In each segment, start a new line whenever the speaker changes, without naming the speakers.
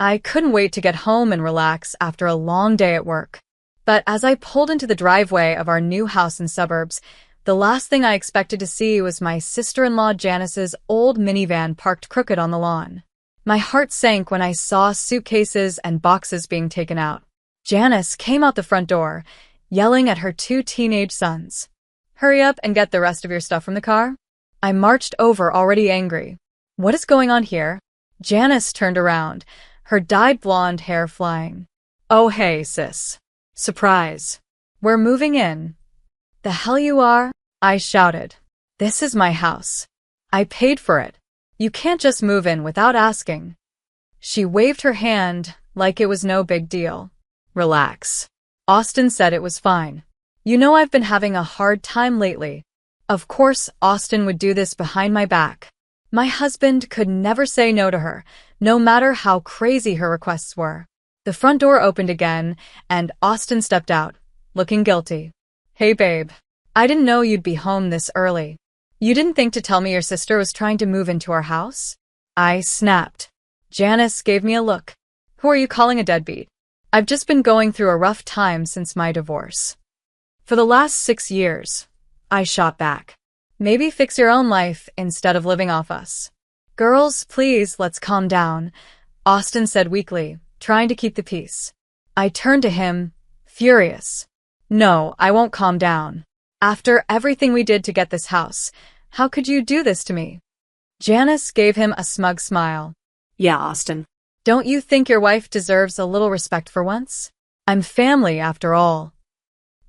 I couldn't wait to get home and relax after a long day at work. But as I pulled into the driveway of our new house in suburbs, the last thing I expected to see was my sister-in-law Janice's old minivan parked crooked on the lawn. My heart sank when I saw suitcases and boxes being taken out. Janice came out the front door, yelling at her 2 teenage sons. "Hurry up and get the rest of your stuff from the car." I marched over, already angry. "What is going on here?" Janice turned around, her dyed blonde hair flying. "Oh hey, sis. Surprise. We're moving in." "The hell you are?" I shouted. "This is my house. I paid for it. You can't just move in without asking." She waved her hand like it was no big deal. "Relax. Austin said it was fine. You know I've been having a hard time lately." Of course, Austin would do this behind my back. My husband could never say no to her, no matter how crazy her requests were. The front door opened again, and Austin stepped out, looking guilty. "Hey babe, I didn't know you'd be home this early. You didn't think to tell me your sister was trying to move into our house?" I snapped. Janice gave me a look. "Who are you calling a deadbeat? I've just been going through a rough time since my divorce." "For the last 6 years," I shot back. "Maybe fix your own life instead of living off us." "Girls, please, let's calm down," Austin said weakly, trying to keep the peace. I turned to him, furious. "No, I won't calm down. After everything we did to get this house, how could you do this to me?" Janice gave him a smug smile.
"Yeah, Austin.
Don't you think your wife deserves a little respect for once? I'm family, after all."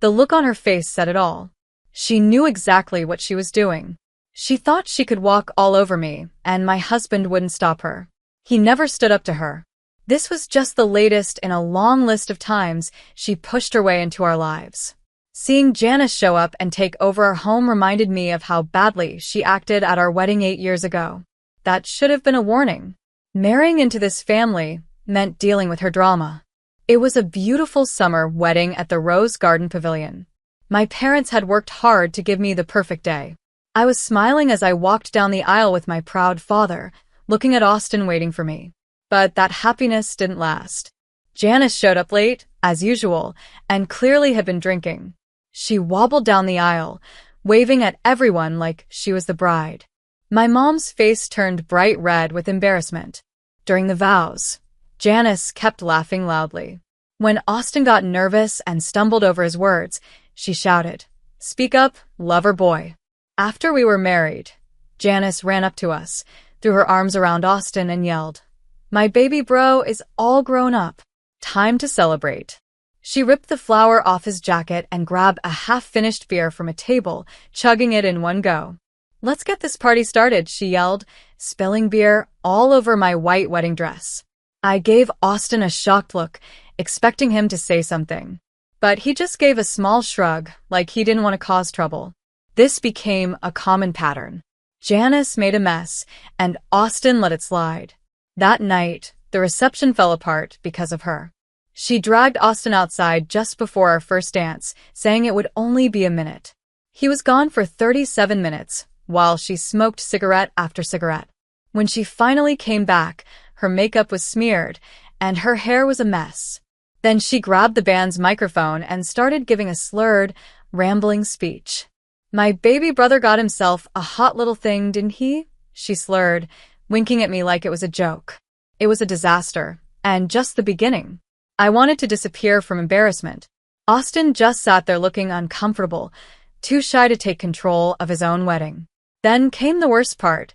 The look on her face said it all. She knew exactly what she was doing. She thought she could walk all over me, and my husband wouldn't stop her. He never stood up to her. This was just the latest in a long list of times she pushed her way into our lives. Seeing Janice show up and take over our home reminded me of how badly she acted at our wedding 8 years ago. That should have been a warning. Marrying into this family meant dealing with her drama. It was a beautiful summer wedding at the Rose Garden Pavilion. My parents had worked hard to give me the perfect day. I was smiling as I walked down the aisle with my proud father, looking at Austin waiting for me. But that happiness didn't last. Janice showed up late, as usual, and clearly had been drinking. She wobbled down the aisle, waving at everyone like she was the bride. My mom's face turned bright red with embarrassment. During the vows, Janice kept laughing loudly. When Austin got nervous and stumbled over his words, she shouted, "Speak up, lover boy." After we were married, Janice ran up to us, threw her arms around Austin and yelled, "My baby bro is all grown up. Time to celebrate." She ripped the flower off his jacket and grabbed a half-finished beer from a table, chugging it in one go. "Let's get this party started," she yelled, spilling beer all over my white wedding dress. I gave Austin a shocked look, expecting him to say something. But he just gave a small shrug, like he didn't want to cause trouble. This became a common pattern. Janice made a mess, and Austin let it slide. That night, the reception fell apart because of her. She dragged Austin outside just before our first dance, saying it would only be a minute. He was gone for 37 minutes, while she smoked cigarette after cigarette. When she finally came back, her makeup was smeared, and her hair was a mess. Then she grabbed the band's microphone and started giving a slurred, rambling speech. "My baby brother got himself a hot little thing, didn't he?" she slurred, winking at me like it was a joke. It was a disaster, and just the beginning. I wanted to disappear from embarrassment. Austin just sat there looking uncomfortable, too shy to take control of his own wedding. Then came the worst part.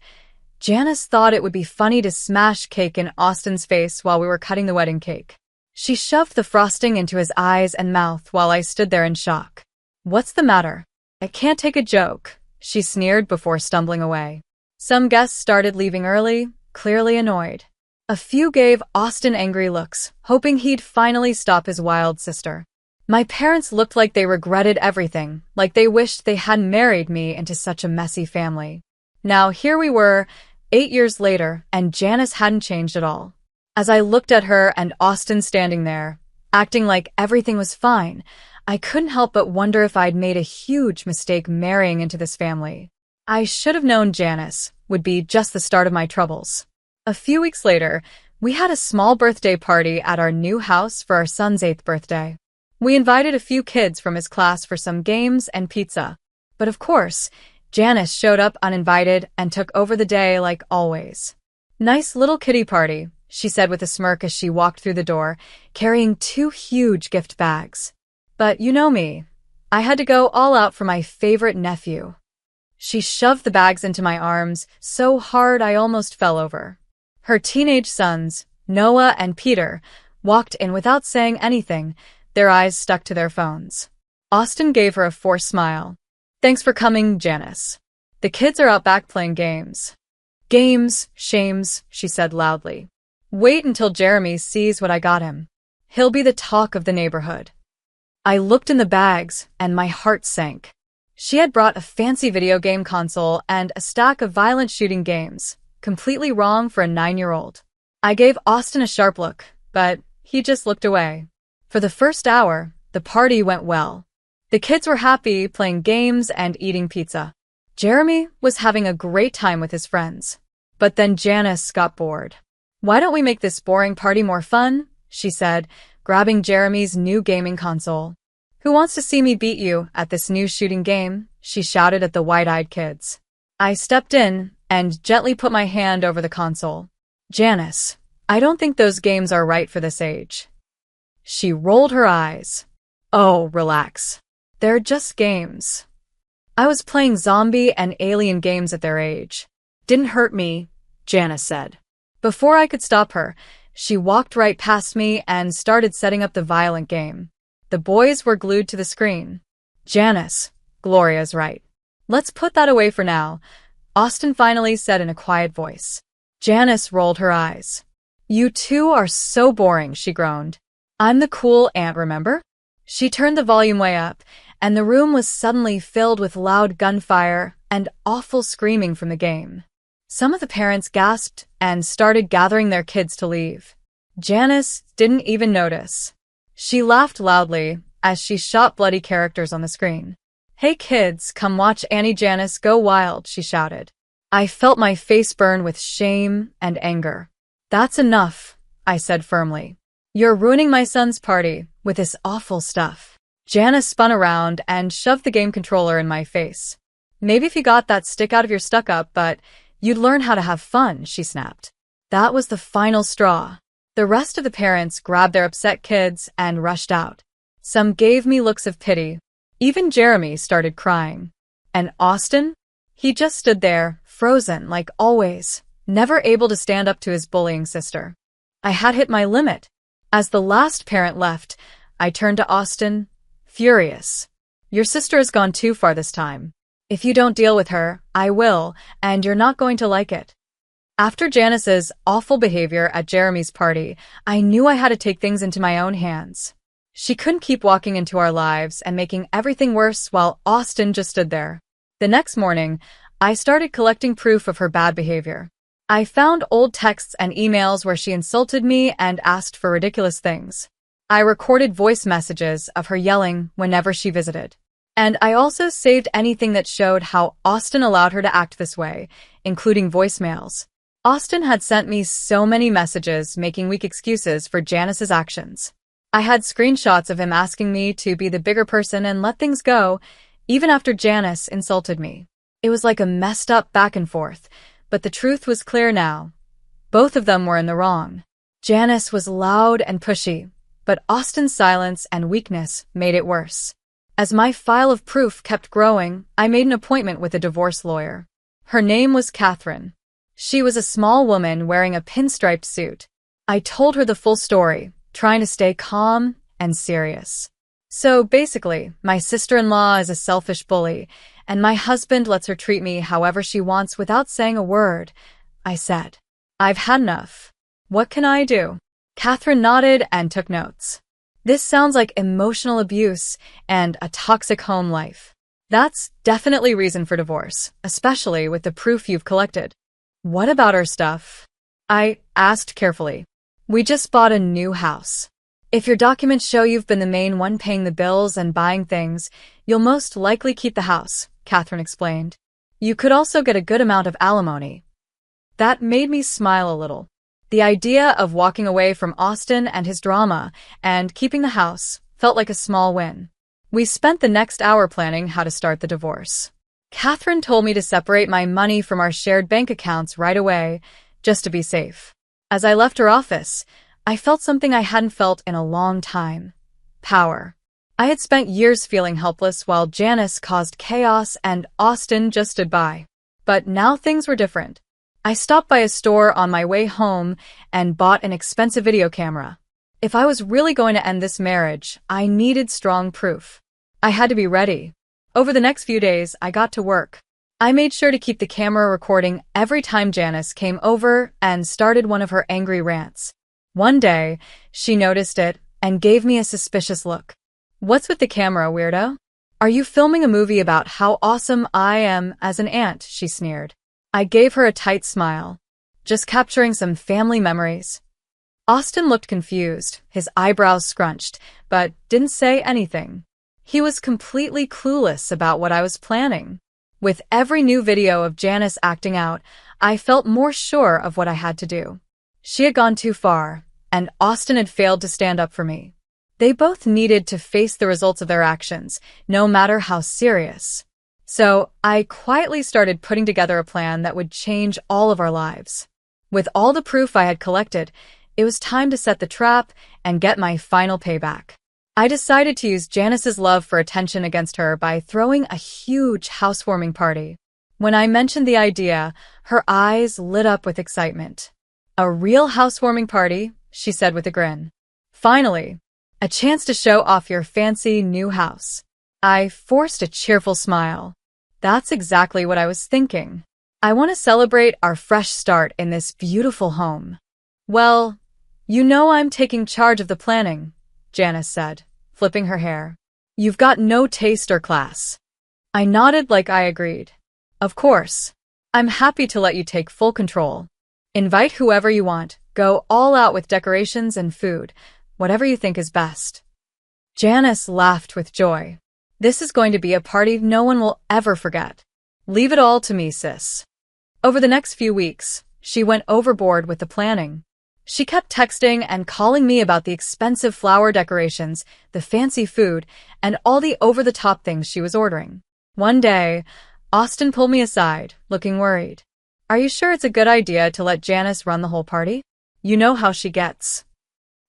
Janice thought it would be funny to smash cake in Austin's face while we were cutting the wedding cake. She shoved the frosting into his eyes and mouth while I stood there in shock. "What's the matter? I can't take a joke," she sneered before stumbling away. Some guests started leaving early, clearly annoyed. A few gave Austin angry looks, hoping he'd finally stop his wild sister. My parents looked like they regretted everything, like they wished they hadn't married me into such a messy family. Now here we were, 8 years later, and Janice hadn't changed at all. As I looked at her and Austin standing there, acting like everything was fine, I couldn't help but wonder if I'd made a huge mistake marrying into this family. I should have known Janice would be just the start of my troubles. A few weeks later, We had a small birthday party at our new house for our son's 8th birthday. We invited a few kids from his class for some games and pizza. But of course, Janice showed up uninvited and took over the day like always. "Nice little kiddie party," she said with a smirk as she walked through the door, carrying 2 huge gift bags. "But you know me. I had to go all out for my favorite nephew." She shoved the bags into my arms so hard I almost fell over. Her teenage sons, Noah and Peter, walked in without saying anything, their eyes stuck to their phones. Austin gave her a forced smile. "Thanks for coming, Janice. The kids are out back playing games." "Games, shames," she said loudly. "Wait until Jeremy sees what I got him. He'll be the talk of the neighborhood." I looked in the bags, and my heart sank. She had brought a fancy video game console and a stack of violent shooting games, completely wrong for a 9-year-old. I gave Austin a sharp look, but he just looked away. For the first hour, the party went well. The kids were happy, playing games and eating pizza. Jeremy was having a great time with his friends. But then Janice got bored. "Why don't we make this boring party more fun?" she said, grabbing Jeremy's new gaming console. "Who wants to see me beat you at this new shooting game?" she shouted at the wide-eyed kids. I stepped in and gently put my hand over the console. "Janice, I don't think those games are right for this age." She rolled her eyes. "Oh, relax. They're just games." I was playing zombie and alien games at their age. "Didn't hurt me," Janice said. Before I could stop her, she walked right past me and started setting up the violent game. The boys were glued to the screen. "Janice, Gloria's right. Let's put that away for now," Austin finally said in a quiet voice. Janice rolled her eyes. "You two are so boring," she groaned. "I'm the cool aunt, remember?" She turned the volume way up, and the room was suddenly filled with loud gunfire and awful screaming from the game. Some of the parents gasped and started gathering their kids to leave. Janice didn't even notice. She laughed loudly as she shot bloody characters on the screen. "Hey kids, come watch Annie Janice go wild," she shouted. I felt my face burn with shame and anger. "That's enough," I said firmly. "You're ruining my son's party with this awful stuff." Janice spun around and shoved the game controller in my face. "Maybe if you got that stick out of your stuck-up, but you'd learn how to have fun," she snapped. That was the final straw. The rest of the parents grabbed their upset kids and rushed out. Some gave me looks of pity. Even Jeremy started crying. And Austin? He just stood there, frozen like always, never able to stand up to his bullying sister. I had hit my limit. As the last parent left, I turned to Austin, furious. "Your sister has gone too far this time. If you don't deal with her, I will, and you're not going to like it." After Janice's awful behavior at Jeremy's party, I knew I had to take things into my own hands. She couldn't keep walking into our lives and making everything worse while Austin just stood there. The next morning, I started collecting proof of her bad behavior. I found old texts and emails where she insulted me and asked for ridiculous things. I recorded voice messages of her yelling whenever she visited. And I also saved anything that showed how Austin allowed her to act this way, including voicemails. Austin had sent me so many messages making weak excuses for Janice's actions. I had screenshots of him asking me to be the bigger person and let things go, even after Janice insulted me. It was like a messed up back and forth, but the truth was clear now. Both of them were in the wrong. Janice was loud and pushy, but Austin's silence and weakness made it worse. As my file of proof kept growing, I made an appointment with a divorce lawyer. Her name was Catherine. She was a small woman wearing a pinstriped suit. I told her the full story, trying to stay calm and serious. "So basically, my sister-in-law is a selfish bully, and my husband lets her treat me however she wants without saying a word," I said. "I've had enough. What can I do?" Catherine nodded and took notes. "This sounds like emotional abuse and a toxic home life. That's definitely reason for divorce, especially with the proof you've collected." "What about our stuff?" I asked carefully. "We just bought a new house. If your documents show you've been the main one paying the bills and buying things, you'll most likely keep the house," Catherine explained. "You could also get a good amount of alimony." That made me smile a little. The idea of walking away from Austin and his drama and keeping the house felt like a small win. We spent the next hour planning how to start the divorce. Catherine told me to separate my money from our shared bank accounts right away, just to be safe. As I left her office, I felt something I hadn't felt in a long time. Power. I had spent years feeling helpless while Janice caused chaos and Austin just stood by. But now things were different. I stopped by a store on my way home and bought an expensive video camera. If I was really going to end this marriage, I needed strong proof. I had to be ready. Over the next few days, I got to work. I made sure to keep the camera recording every time Janice came over and started one of her angry rants. One day, she noticed it and gave me a suspicious look. "What's with the camera, weirdo? Are you filming a movie about how awesome I am as an aunt?" she sneered. I gave her a tight smile. "Just capturing some family memories." Austin looked confused, his eyebrows scrunched, but didn't say anything. He was completely clueless about what I was planning. With every new video of Janice acting out, I felt more sure of what I had to do. She had gone too far, and Austin had failed to stand up for me. They both needed to face the results of their actions, no matter how serious. So I quietly started putting together a plan that would change all of our lives. With all the proof I had collected, it was time to set the trap and get my final payback. I decided to use Janice's love for attention against her by throwing a huge housewarming party. When I mentioned the idea, her eyes lit up with excitement. "A real housewarming party," she said with a grin. "Finally, a chance to show off your fancy new house." I forced a cheerful smile. "That's exactly what I was thinking. I want to celebrate our fresh start in this beautiful home." "Well, you know I'm taking charge of the planning," Janice said, flipping her hair. "You've got no taste or class." I nodded like I agreed. "Of course. I'm happy to let you take full control. Invite whoever you want, go all out with decorations and food, whatever you think is best." Janice laughed with joy. "This is going to be a party no one will ever forget. Leave it all to me, sis." Over the next few weeks, she went overboard with the planning. She kept texting and calling me about the expensive flower decorations, the fancy food, and all the over-the-top things she was ordering. One day, Austin pulled me aside, looking worried. "Are you sure it's a good idea to let Janice run the whole party? You know how she gets."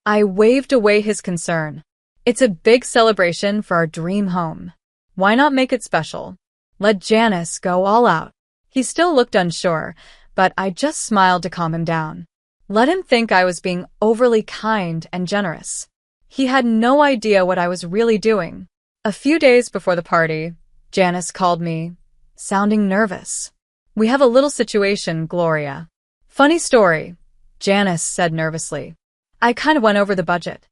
I waved away his concern. "It's a big celebration for our dream home. Why not make it special? Let Janice go all out." He still looked unsure, but I just smiled to calm him down. Let him think I was being overly kind and generous. He had no idea what I was really doing. A few days before the party, Janice called me, sounding nervous. "We have a little situation, Gloria." "Funny story," Janice said nervously. "I kind of went over the budget."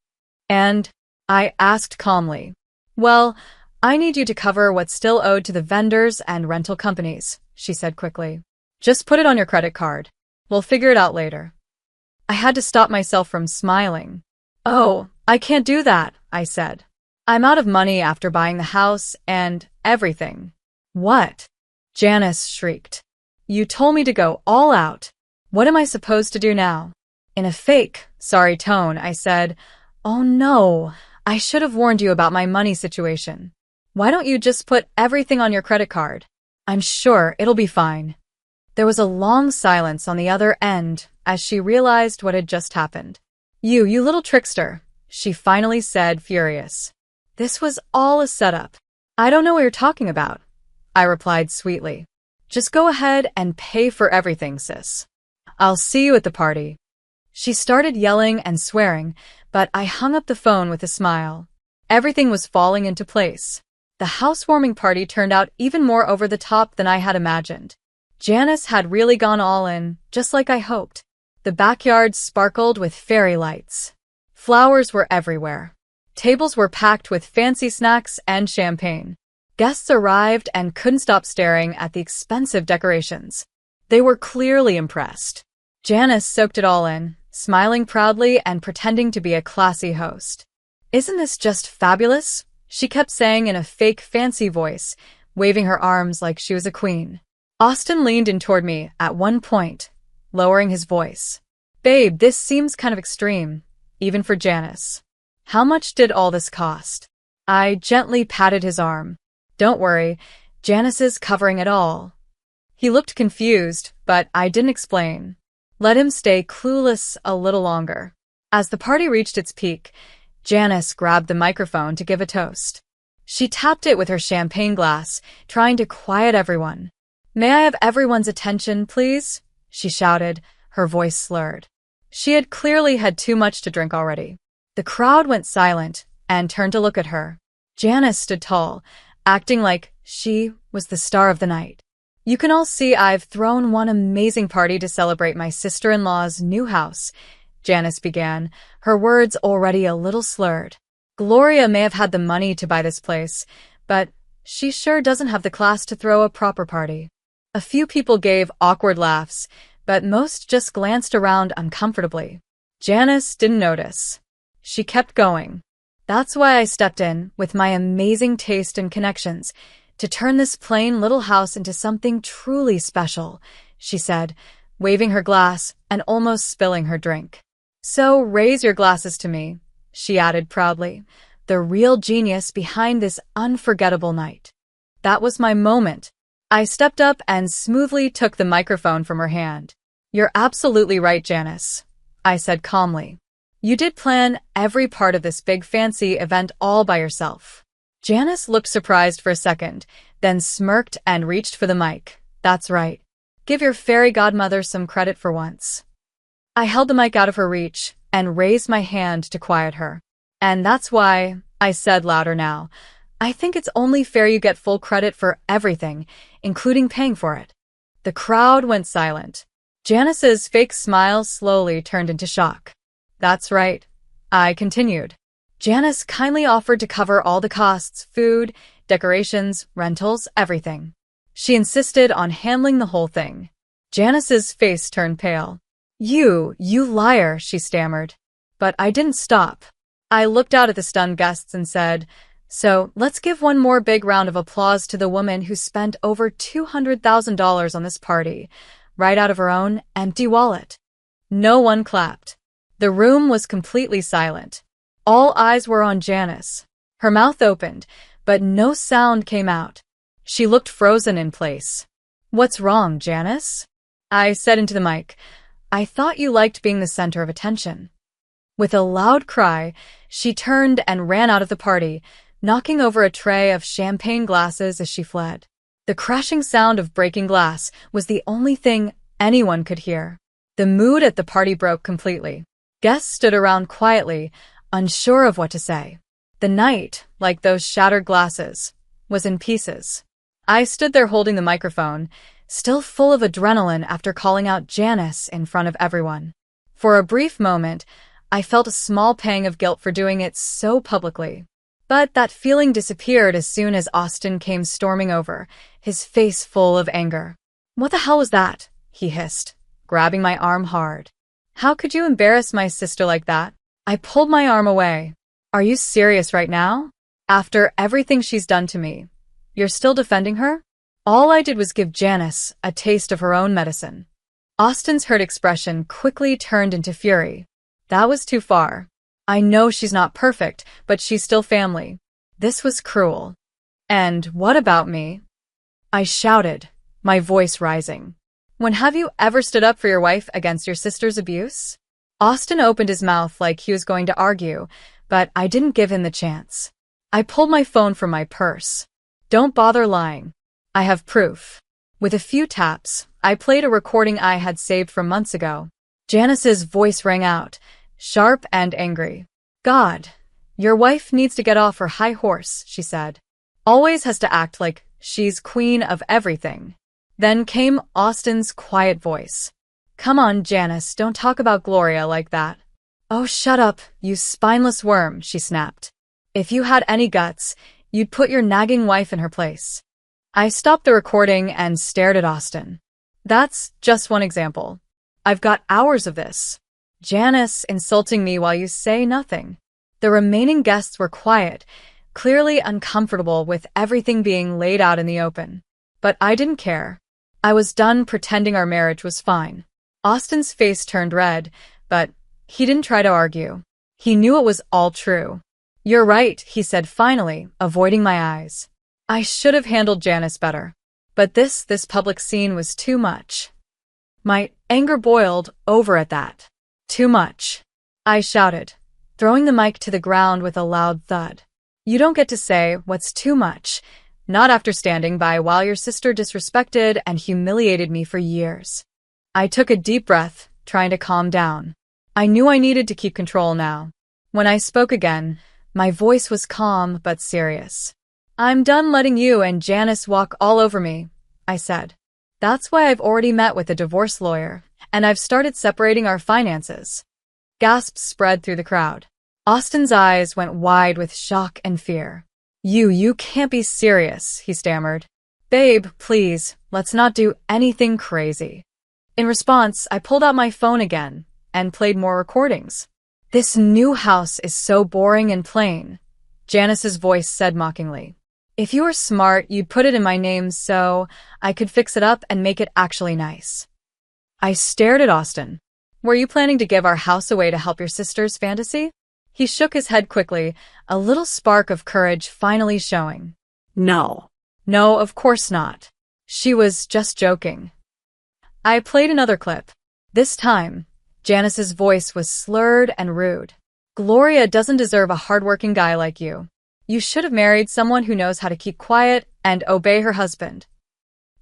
"And?" I asked calmly. "Well, I need you to cover what's still owed to the vendors and rental companies," she said quickly. "Just put it on your credit card. We'll figure it out later." I had to stop myself from smiling. "Oh, I can't do that," I said. "I'm out of money after buying the house and everything." "What?" Janice shrieked. "You told me to go all out. What am I supposed to do now?" In a fake, sorry tone, I said, "Oh no, I should have warned you about my money situation. Why don't you just put everything on your credit card? I'm sure it'll be fine." There was a long silence on the other end as she realized what had just happened. You little trickster," she finally said, furious. "This was all a setup." "I don't know what you're talking about," I replied sweetly. "Just go ahead and pay for everything, sis. I'll see you at the party." She started yelling and swearing, but I hung up the phone with a smile. Everything was falling into place. The housewarming party turned out even more over the top than I had imagined. Janice had really gone all in, just like I hoped. The backyard sparkled with fairy lights. Flowers were everywhere. Tables were packed with fancy snacks and champagne. Guests arrived and couldn't stop staring at the expensive decorations. They were clearly impressed. Janice soaked it all in, smiling proudly and pretending to be a classy host. "Isn't this just fabulous?" she kept saying in a fake fancy voice, waving her arms like she was a queen. Austin leaned in toward me at one point, lowering his voice. Babe, this seems kind of extreme, even for Janice. How much did all this cost? I gently patted his arm. Don't worry, Janice is covering it all. He looked confused, but I didn't explain. Let him stay clueless a little longer. As the party reached its peak, Janice grabbed the microphone to give a toast. She tapped it with her champagne glass, trying to quiet everyone. May I have everyone's attention, please? She shouted, her voice slurred. She had clearly had too much to drink already. The crowd went silent and turned to look at her. Janice stood tall, acting like she was the star of the night. You can all see I've thrown one amazing party to celebrate my sister-in-law's new house, Janice began, her words already a little slurred. Gloria may have had the money to buy this place, but she sure doesn't have the class to throw a proper party. A few people gave awkward laughs, but most just glanced around uncomfortably. Janice didn't notice. She kept going. That's why I stepped in, with my amazing taste and connections, to turn this plain little house into something truly special, she said, waving her glass and almost spilling her drink. So raise your glasses to me, she added proudly, the real genius behind this unforgettable night. That was my moment. I stepped up and smoothly took the microphone from her hand. You're absolutely right, Janice, I said calmly. You did plan every part of this big fancy event all by yourself. Janice looked surprised for a second, then smirked and reached for the mic. That's right. Give your fairy godmother some credit for once. I held the mic out of her reach and raised my hand to quiet her. And that's why, I said louder now, I think it's only fair you get full credit for everything, including paying for it. The crowd went silent. Janice's fake smile slowly turned into shock. That's right, I continued. Janice kindly offered to cover all the costs, food, decorations, rentals, everything. She insisted on handling the whole thing. Janice's face turned pale. You liar, she stammered. But I didn't stop. I looked out at the stunned guests and said, so let's give one more big round of applause to the woman who spent over $200,000 on this party, right out of her own empty wallet. No one clapped. The room was completely silent. All eyes were on Janice. Her mouth opened, but no sound came out. She looked frozen in place. What's wrong, Janice? I said into the mic. I thought you liked being the center of attention. With a loud cry, she turned and ran out of the party, knocking over a tray of champagne glasses as she fled. The crashing sound of breaking glass was the only thing anyone could hear. The mood at the party broke completely. Guests stood around quietly, unsure of what to say. The night, like those shattered glasses, was in pieces. I stood there holding the microphone, still full of adrenaline after calling out Janice in front of everyone. For a brief moment, I felt a small pang of guilt for doing it so publicly. But that feeling disappeared as soon as Austin came storming over, his face full of anger. What the hell was that? He hissed, grabbing my arm hard. How could you embarrass my sister like that? I pulled my arm away. Are you serious right now? After everything she's done to me, you're still defending her? All I did was give Janice a taste of her own medicine. Austin's hurt expression quickly turned into fury. That was too far. I know she's not perfect, but she's still family. This was cruel. And what about me? I shouted, my voice rising. When have you ever stood up for your wife against your sister's abuse? Austin opened his mouth like he was going to argue, but I didn't give him the chance. I pulled my phone from my purse. Don't bother lying. I have proof. With a few taps, I played a recording I had saved from months ago. Janice's voice rang out, sharp and angry. God, your wife needs to get off her high horse, she said. Always has to act like she's queen of everything. Then came Austin's quiet voice. Come on, Janice, don't talk about Gloria like that. Oh, shut up, you spineless worm, she snapped. If you had any guts, you'd put your nagging wife in her place. I stopped the recording and stared at Austin. That's just one example. I've got hours of this. Janice insulting me while you say nothing. The remaining guests were quiet, clearly uncomfortable with everything being laid out in the open. But I didn't care. I was done pretending our marriage was fine. Austin's face turned red, but he didn't try to argue. He knew it was all true. "You're right," he said finally, avoiding my eyes. I should have handled Janice better. But this public scene was too much. My anger boiled over at that. "Too much," I shouted, throwing the mic to the ground with a loud thud. "You don't get to say what's too much, not after standing by while your sister disrespected and humiliated me for years." I took a deep breath, trying to calm down. I knew I needed to keep control now. When I spoke again, my voice was calm but serious. "I'm done letting you and Janice walk all over me," I said. "That's why I've already met with a divorce lawyer, and I've started separating our finances." Gasps spread through the crowd. Austin's eyes went wide with shock and fear. You can't be serious," he stammered. "Babe, please, let's not do anything crazy." In response, I pulled out my phone again and played more recordings. "This new house is so boring and plain," Janice's voice said mockingly. "If you were smart, you'd put it in my name so I could fix it up and make it actually nice." I stared at Austin. "Were you planning to give our house away to help your sister's fantasy?" He shook his head quickly, a little spark of courage finally showing. "No. No, of course not. She was just joking." I played another clip. This time, Janice's voice was slurred and rude. "Gloria doesn't deserve a hardworking guy like you. You should have married someone who knows how to keep quiet and obey her husband."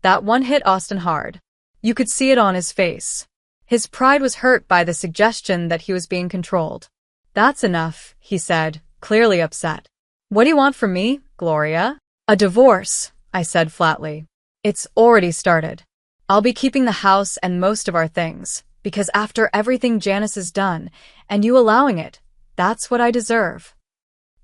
That one hit Austin hard. You could see it on his face. His pride was hurt by the suggestion that he was being controlled. "That's enough," he said, clearly upset. "What do you want from me, Gloria?" "A divorce," I said flatly. "It's already started. I'll be keeping the house and most of our things, because after everything Janice has done, and you allowing it, that's what I deserve."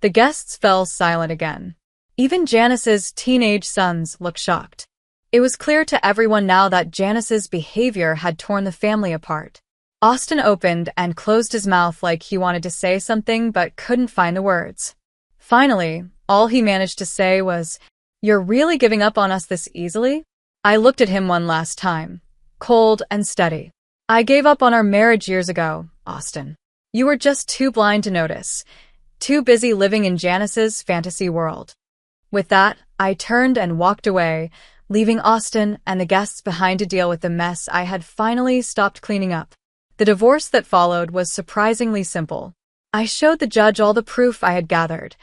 The guests fell silent again. Even Janice's teenage sons looked shocked. It was clear to everyone now that Janice's behavior had torn the family apart. Austin opened and closed his mouth like he wanted to say something but couldn't find the words. Finally, all he managed to say was, "You're really giving up on us this easily?" I looked at him one last time, cold and steady. "I gave up on our marriage years ago, Austin. You were just too blind to notice, too busy living in Janice's fantasy world." With that, I turned and walked away, leaving Austin and the guests behind to deal with the mess I had finally stopped cleaning up. The divorce that followed was surprisingly simple. I showed the judge all the proof I had gathered,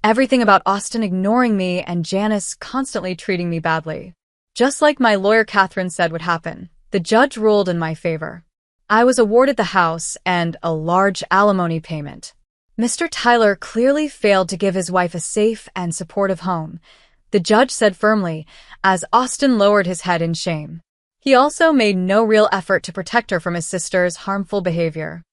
everything about Austin ignoring me and Janice constantly treating me badly. Just like my lawyer Catherine said would happen, the judge ruled in my favor. I was awarded the house and a large alimony payment. Mr. Tyler clearly failed to give his wife a safe and supportive home, the judge said firmly, as Austin lowered his head in shame. He also made no real effort to protect her from his sister's harmful behavior.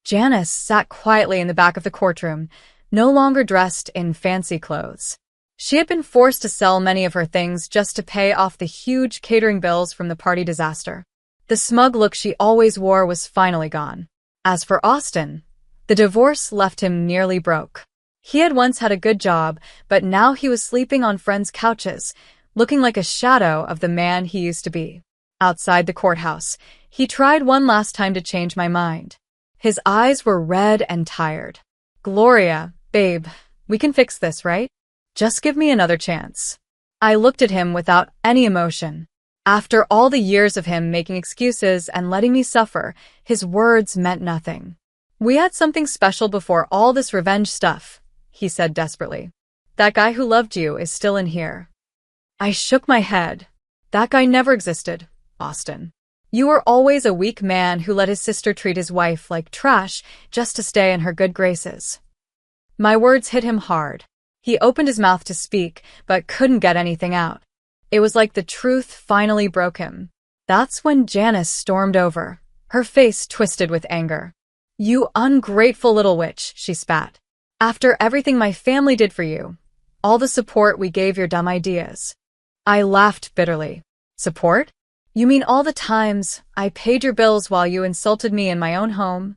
Janice sat quietly in the back of the courtroom, no longer dressed in fancy clothes. She had been forced to sell many of her things just to pay off the huge catering bills from the party disaster. The smug look she always wore was finally gone. As for Austin, the divorce left him nearly broke. He had once had a good job, but now he was sleeping on friends' couches, looking like a shadow of the man he used to be. Outside the courthouse, he tried one last time to change my mind. His eyes were red and tired. "Gloria, babe, we can fix this, right? Just give me another chance." I looked at him without any emotion. After all the years of him making excuses and letting me suffer, his words meant nothing. "We had something special before all this revenge stuff," he said desperately. "That guy who loved you is still in here." I shook my head. "That guy never existed, Austin. You were always a weak man who let his sister treat his wife like trash just to stay in her good graces." My words hit him hard. He opened his mouth to speak, but couldn't get anything out. It was like the truth finally broke him. That's when Janice stormed over, her face twisted with anger. "You ungrateful little witch," she spat. "After everything my family did for you, all the support we gave your dumb ideas." I laughed bitterly. "Support? You mean all the times I paid your bills while you insulted me in my own home?"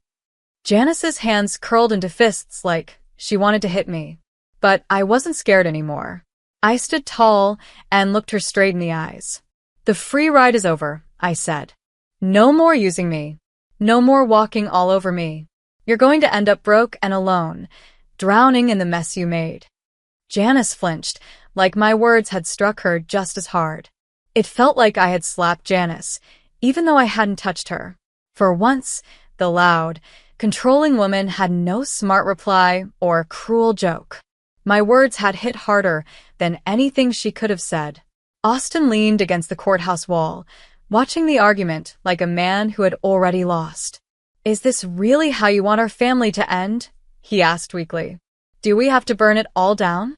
Janice's hands curled into fists like she wanted to hit me. But I wasn't scared anymore. I stood tall and looked her straight in the eyes. "The free ride is over," I said. "No more using me. No more walking all over me. You're going to end up broke and alone, drowning in the mess you made. Janice flinched, like my words had struck her just as hard. It felt like I had slapped Janice, even though I hadn't touched her. For once, the loud, controlling woman had no smart reply or cruel joke. My words had hit harder than anything she could have said. Austin leaned against the courthouse wall, watching the argument like a man who had already lost. "Is this really how you want our family to end?" he asked weakly. "Do we have to burn it all down?"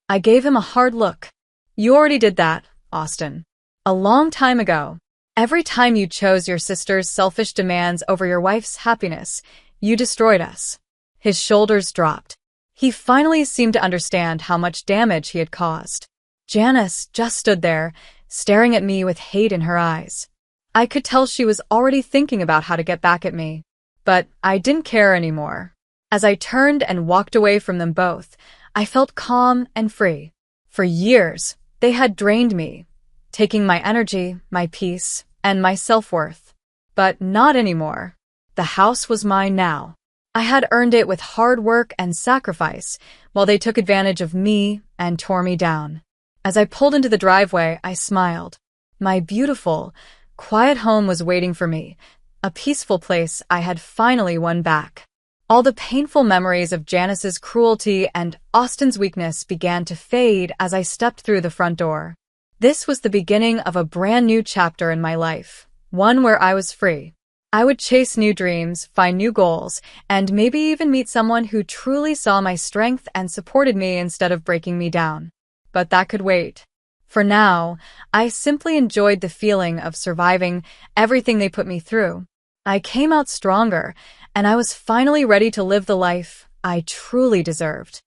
I gave him a hard look. "You already did that, Austin. A long time ago. Every time you chose your sister's selfish demands over your wife's happiness, you destroyed us." His shoulders dropped. He finally seemed to understand how much damage he had caused. Janice just stood there, staring at me with hate in her eyes. I could tell she was already thinking about how to get back at me, but I didn't care anymore. As I turned and walked away from them both, I felt calm and free. For years, they had drained me, taking my energy, my peace, and my self-worth. But not anymore. The house was mine now. I had earned it with hard work and sacrifice, while they took advantage of me and tore me down. As I pulled into the driveway, I smiled. My beautiful, quiet home was waiting for me, a peaceful place I had finally won back. All the painful memories of Janice's cruelty and Austin's weakness began to fade as I stepped through the front door. This was the beginning of a brand new chapter in my life, one where I was free. I would chase new dreams, find new goals, and maybe even meet someone who truly saw my strength and supported me instead of breaking me down. But that could wait. For now, I simply enjoyed the feeling of surviving everything they put me through. I came out stronger, and I was finally ready to live the life I truly deserved.